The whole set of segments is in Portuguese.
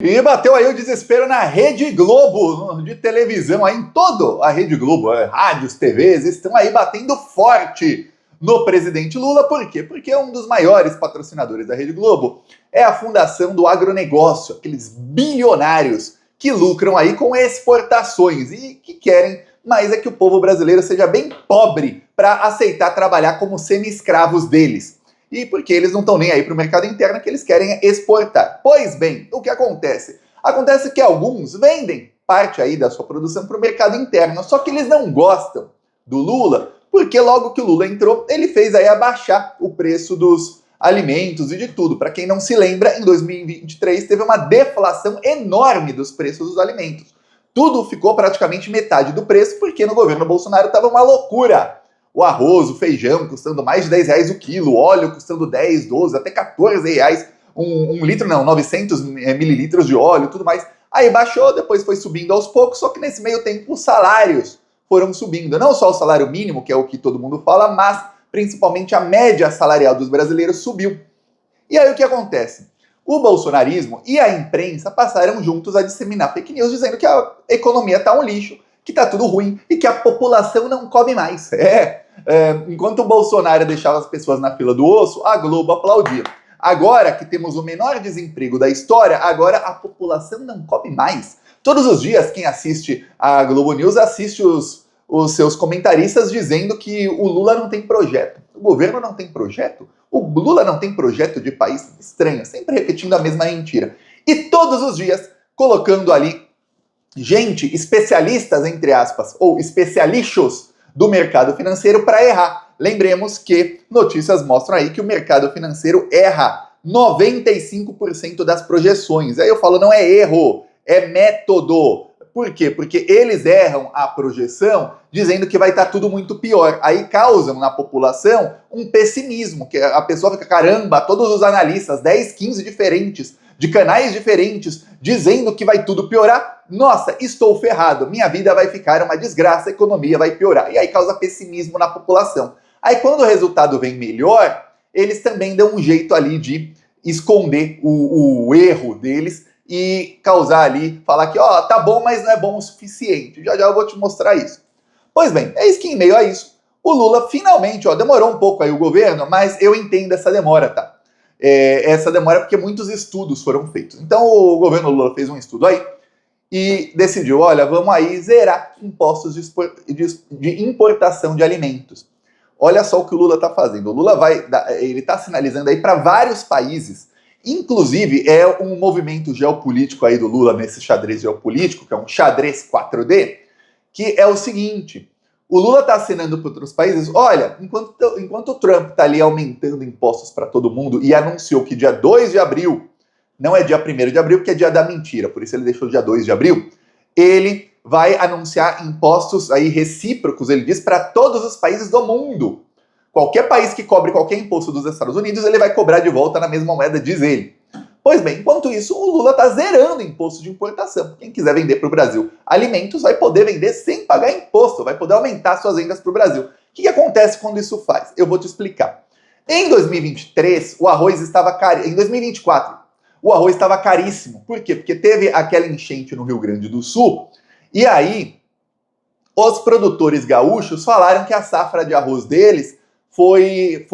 E bateu aí o desespero na Rede Globo, de televisão, aí em toda a Rede Globo, rádios, TVs, estão aí batendo forte no presidente Lula. Por quê? Porque um dos maiores patrocinadores da Rede Globo é a Fundação do Agronegócio, aqueles bilionários que lucram aí com exportações e que querem mais é que o povo brasileiro seja bem pobre para aceitar trabalhar como semi-escravos deles. E porque eles não estão nem aí para o mercado interno, que eles querem exportar. Pois bem, o que acontece? Acontece que alguns vendem parte aí da sua produção para o mercado interno, só que eles não gostam do Lula, porque logo que o Lula entrou, ele fez aí abaixar o preço dos alimentos e de tudo. Para quem não se lembra, em 2023 teve uma deflação enorme dos preços dos alimentos. Tudo ficou praticamente metade do preço, porque no governo Bolsonaro estava uma loucura. O arroz, o feijão custando mais de 10 reais o quilo, o óleo custando 10, 12, até 14 reais um litro, não, 900 mililitros de óleo, tudo mais. Aí baixou, depois foi subindo aos poucos, só que nesse meio tempo os salários foram subindo. Não só o salário mínimo, que é o que todo mundo fala, mas principalmente a média salarial dos brasileiros subiu. E aí o que acontece? O bolsonarismo e a imprensa passaram juntos a disseminar fake news dizendo que a economia está um lixo, que está tudo ruim e que a população não come mais. Enquanto o Bolsonaro deixava as pessoas na fila do osso, a Globo aplaudia. Agora que temos o menor desemprego da história, agora a população não come mais. Todos os dias quem assiste a Globo News assiste os seus comentaristas dizendo que o Lula não tem projeto. O governo não tem projeto? O Lula não tem projeto de país? Estranho, sempre repetindo a mesma mentira. E todos os dias colocando ali gente, especialistas, entre aspas, ou especialistas do mercado financeiro para errar. Lembremos que notícias mostram aí que o mercado financeiro erra 95% das projeções. Aí eu falo, não é erro, é método. Por quê? Porque eles erram a projeção dizendo que vai estar tudo muito pior. Aí causam na população um pessimismo, que a pessoa fica, caramba, todos os analistas, 10, 15 diferentes, de canais diferentes, dizendo que vai tudo piorar. Nossa, estou ferrado, minha vida vai ficar uma desgraça, a economia vai piorar. E aí causa pessimismo na população. Aí quando o resultado vem melhor, eles também dão um jeito ali de esconder o erro deles e causar ali, falar que, ó, tá bom, mas não é bom o suficiente. Já já eu vou te mostrar isso. Pois bem, é isso que em meio a isso, o Lula finalmente, ó, demorou um pouco aí o governo, mas eu entendo essa demora, tá? Essa demora porque muitos estudos foram feitos. Então o governo Lula fez um estudo aí e decidiu, olha, vamos aí zerar impostos de importação de alimentos. Olha só o que o Lula está fazendo. O Lula ele está sinalizando aí para vários países. Inclusive, é um movimento geopolítico aí do Lula nesse xadrez geopolítico, que é um xadrez 4D, que é o seguinte: o Lula está assinando para outros países, olha, enquanto o Trump está ali aumentando impostos para todo mundo e anunciou que dia 2 de abril, não é dia 1º de abril, porque é dia da mentira, por isso ele deixou dia 2 de abril, ele vai anunciar impostos aí recíprocos, ele diz, para todos os países do mundo. Qualquer país que cobre qualquer imposto dos Estados Unidos, ele vai cobrar de volta na mesma moeda, diz ele. Pois bem, enquanto isso, o Lula está zerando imposto de importação. Quem quiser vender para o Brasil alimentos vai poder vender sem pagar imposto, vai poder aumentar suas vendas para o Brasil. O que acontece quando isso faz? Eu vou te explicar. Em 2023, o arroz estava caríssimo. Em 2024, o arroz estava caríssimo. Por quê? Porque teve aquela enchente no Rio Grande do Sul, e aí os produtores gaúchos falaram que a safra de arroz deles foi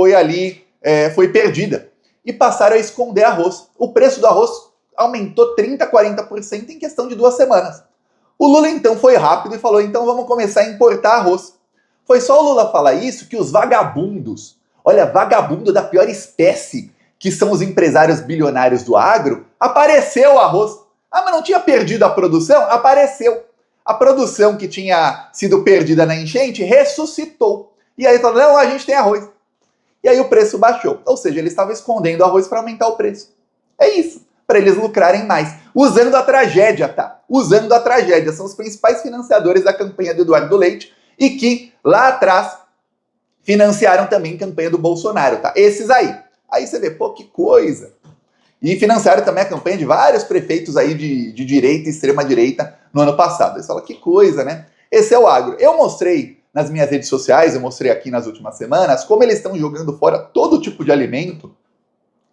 perdida. E passaram a esconder arroz. O preço do arroz aumentou 30%, 40% em questão de 2 semanas. O Lula então foi rápido e falou, então vamos começar a importar arroz. Foi só o Lula falar isso que os vagabundos, olha, vagabundo da pior espécie, que são os empresários bilionários do agro, apareceu o arroz. Ah, mas não tinha perdido a produção? Apareceu. A produção que tinha sido perdida na enchente ressuscitou. E aí falou, não, a gente tem arroz. E aí o preço baixou. Ou seja, eles estavam escondendo o arroz para aumentar o preço. É isso, para eles lucrarem mais. Usando a tragédia, tá? Usando a tragédia. São os principais financiadores da campanha do Eduardo Leite e que lá atrás financiaram também a campanha do Bolsonaro, tá? Esses aí. Aí você vê, pô, que coisa. E financiaram também a campanha de vários prefeitos aí de direita e extrema-direita no ano passado. Eles falam, que coisa, né? Esse é o agro. Eu mostrei nas minhas redes sociais, eu mostrei aqui nas últimas semanas, como eles estão jogando fora todo tipo de alimento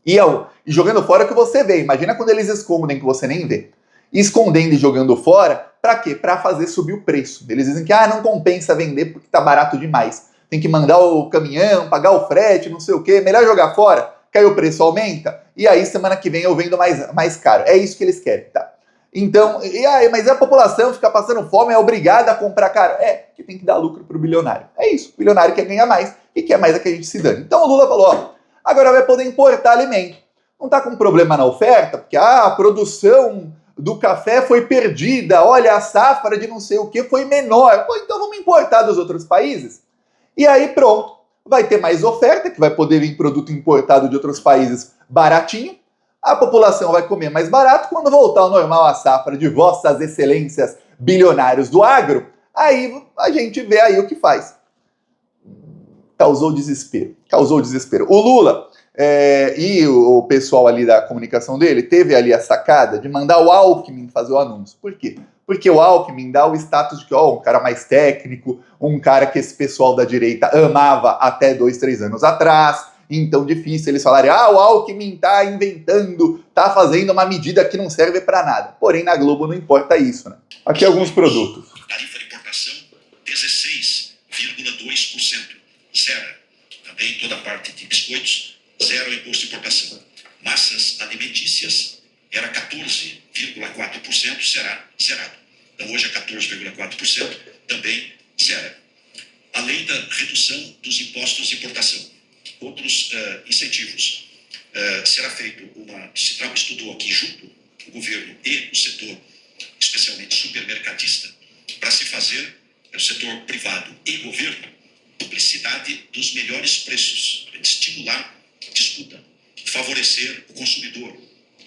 E jogando fora o que você vê. Imagina quando eles escondem que você nem vê. Escondendo e jogando fora, pra quê? Pra fazer subir o preço. Eles dizem que não compensa vender porque tá barato demais. Tem que mandar o caminhão, pagar o frete, não sei o quê. Melhor jogar fora, que aí o preço aumenta. E aí semana que vem eu vendo mais caro. É isso que eles querem, tá? Então, mas a população fica passando fome, é obrigada a comprar caro. Que tem que dar lucro pro bilionário. É isso, o bilionário quer ganhar mais e quer mais que a gente se dane. Então o Lula falou, agora vai poder importar alimento. Não tá com problema na oferta, porque a produção do café foi perdida, olha, a safra de não sei o que foi menor. Então vamos importar dos outros países. E aí pronto, vai ter mais oferta, que vai poder vir produto importado de outros países baratinho. A população vai comer mais barato. Quando voltar ao normal a safra de vossas excelências bilionários do agro, aí a gente vê aí o que faz. Causou desespero. O Lula e o pessoal ali da comunicação dele teve ali a sacada de mandar o Alckmin fazer o anúncio. Por quê? Porque o Alckmin dá o status de um cara mais técnico, um cara que esse pessoal da direita amava até 2, 3 anos atrás. Então difícil eles falarem, o Alckmin tá inventando, tá fazendo uma medida que não serve para nada. Porém, na Globo não importa isso, né? Aqui alguns produtos. Tarifa de importação, 16,2%. Zero. Também toda a parte de biscoitos, zero imposto de importação. Massas alimentícias, era 14,4%, será zerado. Então hoje é 14,4%, também zero. Além da redução dos impostos de importação. Outros incentivos. Será feito se estudou aqui junto o governo e o setor, especialmente supermercadista, para se fazer, o setor privado e governo, publicidade dos melhores preços, para estimular disputa, favorecer o consumidor,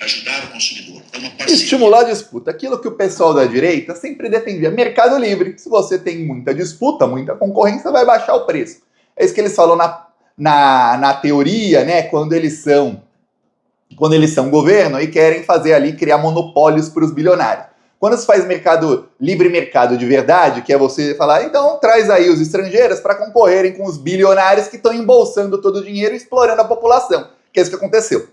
ajudar o consumidor. É uma parceria. Estimular a disputa, aquilo que o pessoal da direita sempre defendia, mercado livre. Se você tem muita disputa, muita concorrência, vai baixar o preço. É isso que eles falam na teoria, né, quando eles são governo e querem fazer ali, criar monopólios para os bilionários. Quando se faz livre mercado de verdade, que é você falar, então traz aí os estrangeiros para concorrerem com os bilionários que estão embolsando todo o dinheiro e explorando a população, que é isso que aconteceu.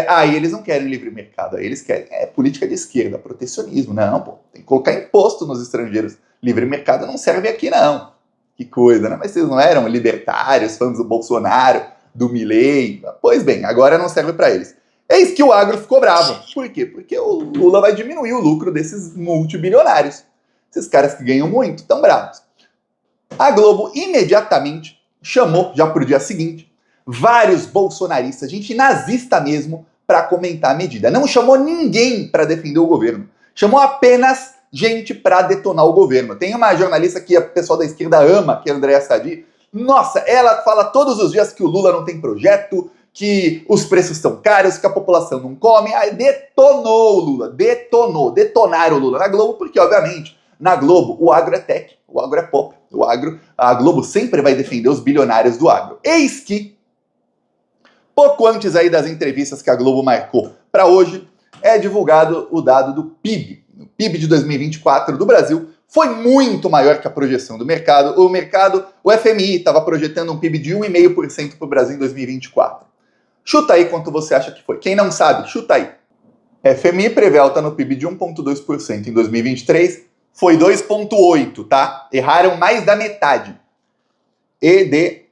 Aí eles não querem livre mercado, aí eles querem política de esquerda, protecionismo. Não, tem que colocar imposto nos estrangeiros. Livre mercado não serve aqui, não. Que coisa, né? Mas vocês não eram libertários, fãs do Bolsonaro, do Milei? Pois bem, agora não serve para eles. Eis que o agro ficou bravo. Por quê? Porque o Lula vai diminuir o lucro desses multibilionários. Esses caras que ganham muito estão bravos. A Globo imediatamente chamou, já pro dia seguinte, vários bolsonaristas, gente nazista mesmo, para comentar a medida. Não chamou ninguém para defender o governo. Chamou apenas gente para detonar o governo. Tem uma jornalista que o pessoal da esquerda ama, que é a Andréa Sadi. Nossa, ela fala todos os dias que o Lula não tem projeto, que os preços estão caros, que a população não come. Aí detonou o Lula, detonaram o Lula na Globo, porque obviamente na Globo o agro é tech, o agro é pop, a Globo sempre vai defender os bilionários do agro. Eis que, pouco antes aí das entrevistas que a Globo marcou para hoje, é divulgado o dado do PIB. O PIB de 2024 do Brasil foi muito maior que a projeção do mercado. O FMI estava projetando um PIB de 1,5% para o Brasil em 2024. Chuta aí quanto você acha que foi. Quem não sabe, chuta aí. FMI prevê alta no PIB de 1,2% em 2023. Foi 2,8%, tá? Erraram mais da metade. E de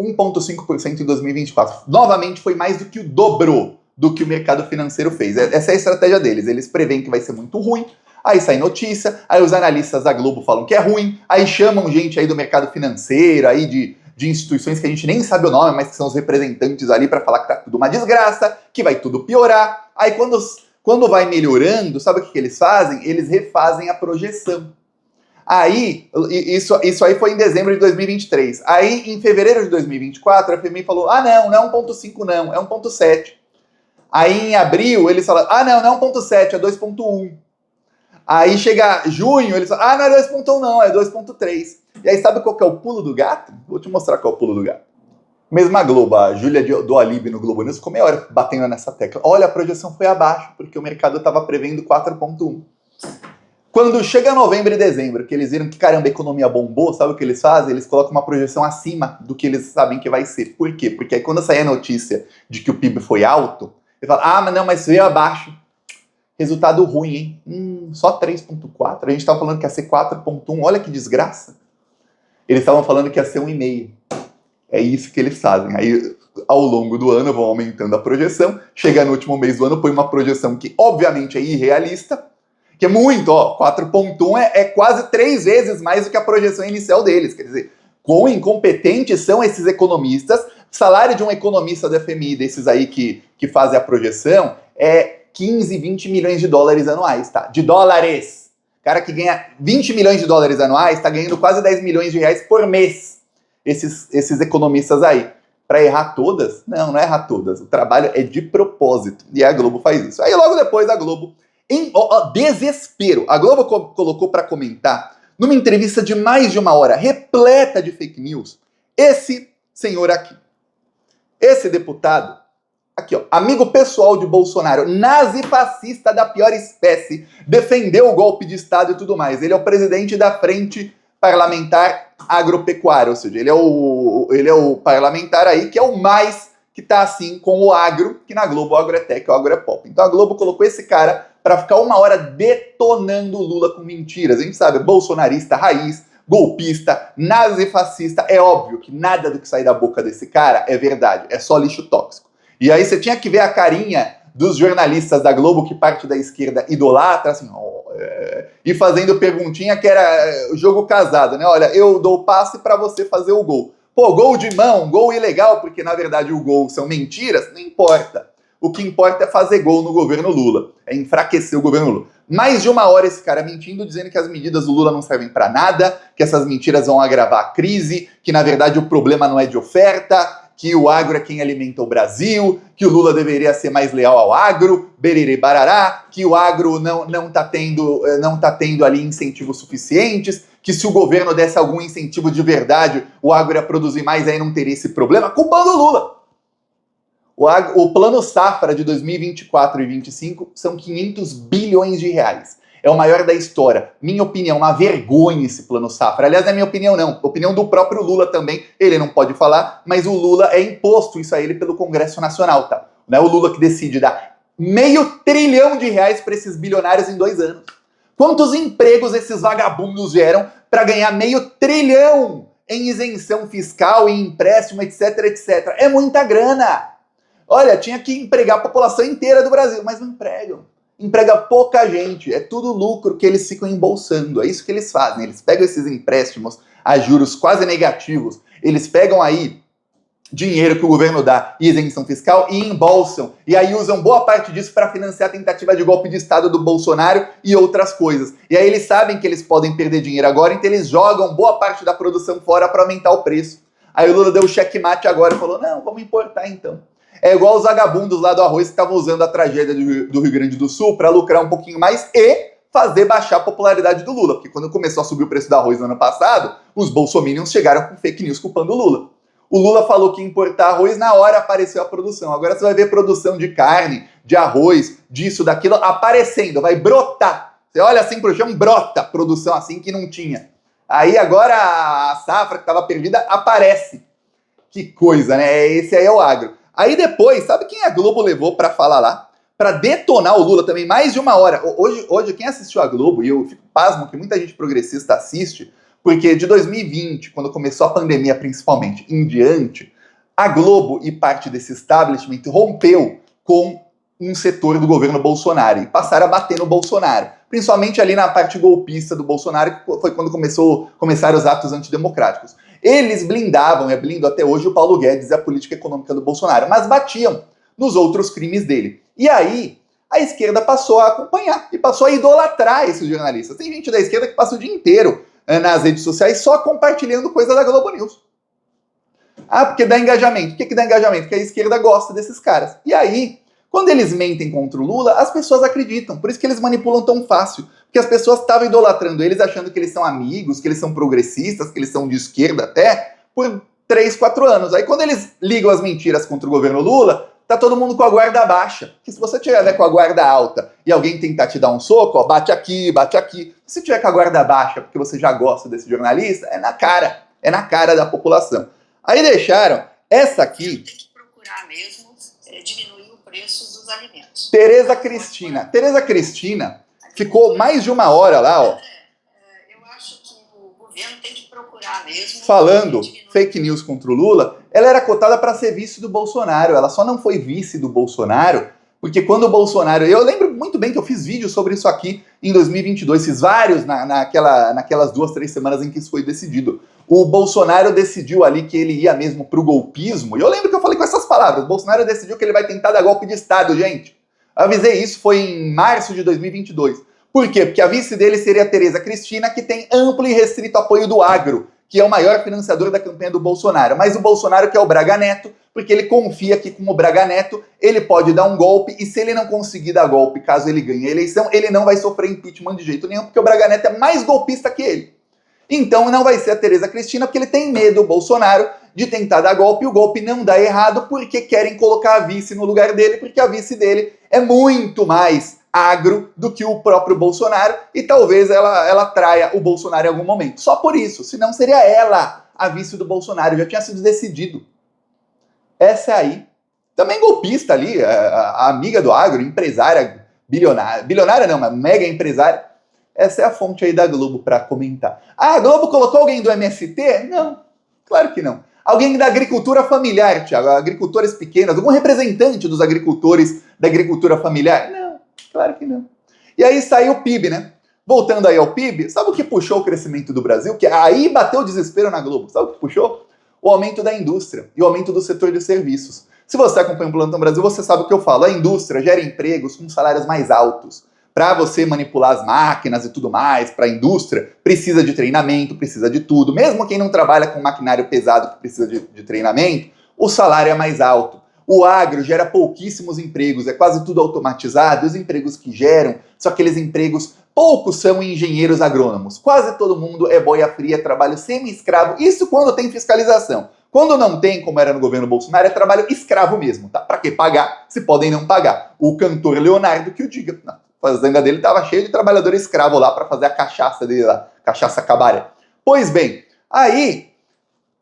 1,5% em 2024. Novamente foi mais do que o dobro do que o mercado financeiro fez. Essa é a estratégia deles. Eles preveem que vai ser muito ruim. Aí sai notícia, aí os analistas da Globo falam que é ruim, aí chamam gente aí do mercado financeiro, aí de instituições que a gente nem sabe o nome, mas que são os representantes ali para falar que tá tudo uma desgraça, que vai tudo piorar. Aí quando vai melhorando, sabe o que eles fazem? Eles refazem a projeção. Aí, isso aí foi em dezembro de 2023. Aí, em fevereiro de 2024, a FMI falou, não é 1,5 não, é 1,7. Aí, em abril, eles falaram, não é 1,7, é 2,1. Aí chega junho, eles falam, não é 2,1 não, é 2,3. E aí sabe qual que é o pulo do gato? Vou te mostrar qual é o pulo do gato. Mesma Globo, a Júlia do Alibi no Globo News ficou meia hora batendo nessa tecla. Olha, a projeção foi abaixo, porque o mercado estava prevendo 4,1. Quando chega novembro e dezembro, que eles viram que, caramba, a economia bombou, sabe o que eles fazem? Eles colocam uma projeção acima do que eles sabem que vai ser. Por quê? Porque aí quando sair a notícia de que o PIB foi alto, ele fala, mas não, mas veio abaixo. Resultado ruim, hein? Só 3,4. A gente estava falando que ia ser 4,1. Olha que desgraça. Eles estavam falando que ia ser 1,5. É isso que eles fazem. Aí, ao longo do ano, vão aumentando a projeção. Chega no último mês do ano, põe uma projeção que, obviamente, é irrealista. Que é muito, 4,1 é quase 3 vezes mais do que a projeção inicial deles. Quer dizer, quão incompetentes são esses economistas. O salário de um economista da FMI, desses aí que fazem a projeção, é 15, 20 milhões de dólares anuais, tá? De dólares. O cara que ganha 20 milhões de dólares anuais está ganhando quase 10 milhões de reais por mês. Esses economistas aí. Para errar todas? Não é errar todas. O trabalho é de propósito. E a Globo faz isso. Aí logo depois a Globo, em desespero, a Globo colocou para comentar, numa entrevista de mais de 1 hora, repleta de fake news, esse senhor aqui. Esse deputado, aqui ó, amigo pessoal de Bolsonaro, nazi-fascista da pior espécie, defendeu o golpe de Estado e tudo mais. Ele é o presidente da Frente Parlamentar Agropecuária, ou seja, ele é o parlamentar aí que é o mais que tá assim com o agro, que na Globo o agro é tech, o agro é pop. Então a Globo colocou esse cara para ficar 1 hora detonando o Lula com mentiras. A gente sabe, bolsonarista raiz, golpista, nazi-fascista. É óbvio que nada do que sair da boca desse cara é verdade, é só lixo tóxico. E aí você tinha que ver a carinha dos jornalistas da Globo que parte da esquerda idolatra, assim, e fazendo perguntinha que era jogo casado, né? Olha, eu dou o passe para você fazer o gol. Pô, gol de mão, gol ilegal, porque na verdade o gol são mentiras, não importa. O que importa é fazer gol no governo Lula, é enfraquecer o governo Lula. Mais de 1 hora esse cara mentindo, dizendo que as medidas do Lula não servem para nada, que essas mentiras vão agravar a crise, que na verdade o problema não é de oferta, que o agro é quem alimenta o Brasil, que o Lula deveria ser mais leal ao agro, bererê barará, que o agro não tá tendo ali incentivos suficientes, que se o governo desse algum incentivo de verdade, o agro ia produzir mais, aí não teria esse problema, culpando o Lula. O plano safra de 2024 e 2025 são 500 bilhões de reais. É o maior da história. Minha opinião, uma vergonha esse plano safra. Aliás, não é minha opinião não, opinião do próprio Lula também, ele não pode falar, mas o Lula é imposto isso a ele pelo Congresso Nacional, tá? Não é o Lula que decide dar R$500 bilhão para esses bilionários em 2 anos. Quantos empregos esses vagabundos geram para ganhar R$500 bilhão em isenção fiscal, em empréstimo, etc, etc? É muita grana. Olha, tinha que empregar a população inteira do Brasil, mas não empregam. Emprega pouca gente, é tudo lucro que eles ficam embolsando, é isso que eles fazem. Eles pegam esses empréstimos a juros quase negativos, eles pegam aí dinheiro que o governo dá e isenção fiscal e embolsam. E aí usam boa parte disso para financiar a tentativa de golpe de Estado do Bolsonaro e outras coisas. E aí eles sabem que eles podem perder dinheiro agora, então eles jogam boa parte da produção fora para aumentar o preço. Aí o Lula deu o checkmate agora e falou, não, vamos importar então. É igual os vagabundos lá do arroz que estavam usando a tragédia do Rio Grande do Sul para lucrar um pouquinho mais e fazer baixar a popularidade do Lula. Porque quando começou a subir o preço do arroz no ano passado, os bolsominions chegaram com fake news culpando o Lula. O Lula falou que ia importar arroz, na hora apareceu a produção. Agora você vai ver produção de carne, de arroz, disso, daquilo, aparecendo, vai brotar. Você olha assim pro chão, brota produção assim que não tinha. Aí agora a safra que estava perdida aparece. Que coisa, né? Esse aí é o agro. Aí depois, sabe quem a Globo levou para falar lá? Para detonar o Lula também, mais de 1 hora. Hoje, quem assistiu a Globo, e eu fico pasmo que muita gente progressista assiste, porque de 2020, quando começou a pandemia principalmente, em diante, a Globo e parte desse establishment rompeu com um setor do governo Bolsonaro e passaram a bater no Bolsonaro. Principalmente ali na parte golpista do Bolsonaro, que foi quando começaram os atos antidemocráticos. Eles blindavam, blindam até hoje o Paulo Guedes e a política econômica do Bolsonaro, mas batiam nos outros crimes dele. E aí, a esquerda passou a acompanhar e passou a idolatrar esses jornalistas. Tem gente da esquerda que passa o dia inteiro nas redes sociais só compartilhando coisa da Globo News. Ah, porque dá engajamento. Por que dá engajamento? Porque a esquerda gosta desses caras. E aí, quando eles mentem contra o Lula, as pessoas acreditam. Por isso que eles manipulam tão fácil. Porque as pessoas estavam idolatrando eles, achando que eles são amigos, que eles são progressistas, que eles são de esquerda até, por 3, 4 anos. Aí quando eles ligam as mentiras contra o governo Lula, tá todo mundo com a guarda baixa. Que se você tiver com a guarda alta e alguém tentar te dar um soco, ó, bate aqui, bate aqui. Se tiver com a guarda baixa porque você já gosta desse jornalista, é na cara da população. Aí deixaram essa aqui. Tem que procurar mesmo diminuir o preço dos alimentos. Tereza Cristina ficou mais de 1 hora lá, ó. Eu acho que o governo tem que procurar mesmo. Falando fake news contra o Lula, ela era cotada para ser vice do Bolsonaro. Ela só não foi vice do Bolsonaro porque quando o Bolsonaro... Eu lembro muito bem que eu fiz vídeo sobre isso aqui em 2022, fiz vários naquelas 2, 3 semanas em que isso foi decidido. O Bolsonaro decidiu ali que ele ia mesmo pro golpismo, e eu lembro que eu falei com essas palavras, o Bolsonaro decidiu que ele vai tentar dar golpe de Estado, gente. Eu avisei isso, foi em março de 2022. Por quê? Porque a vice dele seria a Tereza Cristina, que tem amplo e restrito apoio do agro, que é o maior financiador da campanha do Bolsonaro. Mas o Bolsonaro quer o Braga Neto, porque ele confia que com o Braga Neto ele pode dar um golpe, e se ele não conseguir dar golpe, caso ele ganhe a eleição, ele não vai sofrer impeachment de jeito nenhum, porque o Braga Neto é mais golpista que ele. Então não vai ser a Tereza Cristina, porque ele tem medo, o Bolsonaro, de tentar dar golpe, e o golpe não dá errado, porque querem colocar a vice no lugar dele, porque a vice dele é muito mais agro do que o próprio Bolsonaro, e talvez ela traia o Bolsonaro em algum momento. Só por isso, senão seria ela a vice do Bolsonaro, já tinha sido decidido. Essa aí, também golpista ali, a amiga do agro, empresária, bilionária não, mas mega empresária. Essa é a fonte aí da Globo para comentar. Ah, a Globo colocou alguém do MST? Não, claro que não. Alguém da agricultura familiar, Thiago, agricultores pequenos, algum representante dos agricultores da agricultura familiar? Não, claro que não. E aí saiu o PIB, né? Voltando aí ao PIB, sabe o que puxou o crescimento do Brasil? Que aí bateu o desespero na Globo. Sabe o que puxou? O aumento da indústria e o aumento do setor de serviços. Se você acompanha o Plantão Brasil, você sabe o que eu falo. A indústria gera empregos com salários mais altos. Para você manipular as máquinas e tudo mais, para a indústria, precisa de treinamento, precisa de tudo. Mesmo quem não trabalha com maquinário pesado que precisa de treinamento, o salário é mais alto. O agro gera pouquíssimos empregos, é quase tudo automatizado, e os empregos que geram são aqueles empregos, poucos são engenheiros agrônomos. Quase todo mundo é boia fria, trabalho semi-escravo, isso quando tem fiscalização. Quando não tem, como era no governo Bolsonaro, é trabalho escravo mesmo, tá? Para que pagar, se podem não pagar? O cantor Leonardo que o diga. Não. A fazenda dele estava cheia de trabalhador escravo lá para fazer a cachaça dele lá, cachaça cabaré. Pois bem, aí,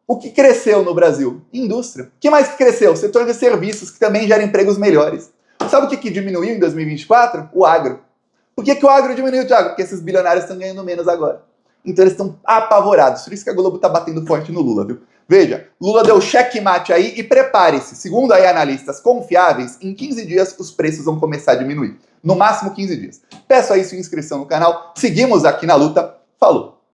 o que cresceu no Brasil? Indústria. O que mais que cresceu? O setor de serviços, que também gera empregos melhores. Sabe o que diminuiu em 2024? O agro. Por que o agro diminuiu, Thiago? Porque esses bilionários estão ganhando menos agora. Então eles estão apavorados. Por isso que a Globo está batendo forte no Lula, viu? Veja, Lula deu checkmate aí e prepare-se. Segundo aí analistas confiáveis, em 15 dias os preços vão começar a diminuir. No máximo 15 dias. Peço aí sua inscrição no canal. Seguimos aqui na luta. Falou!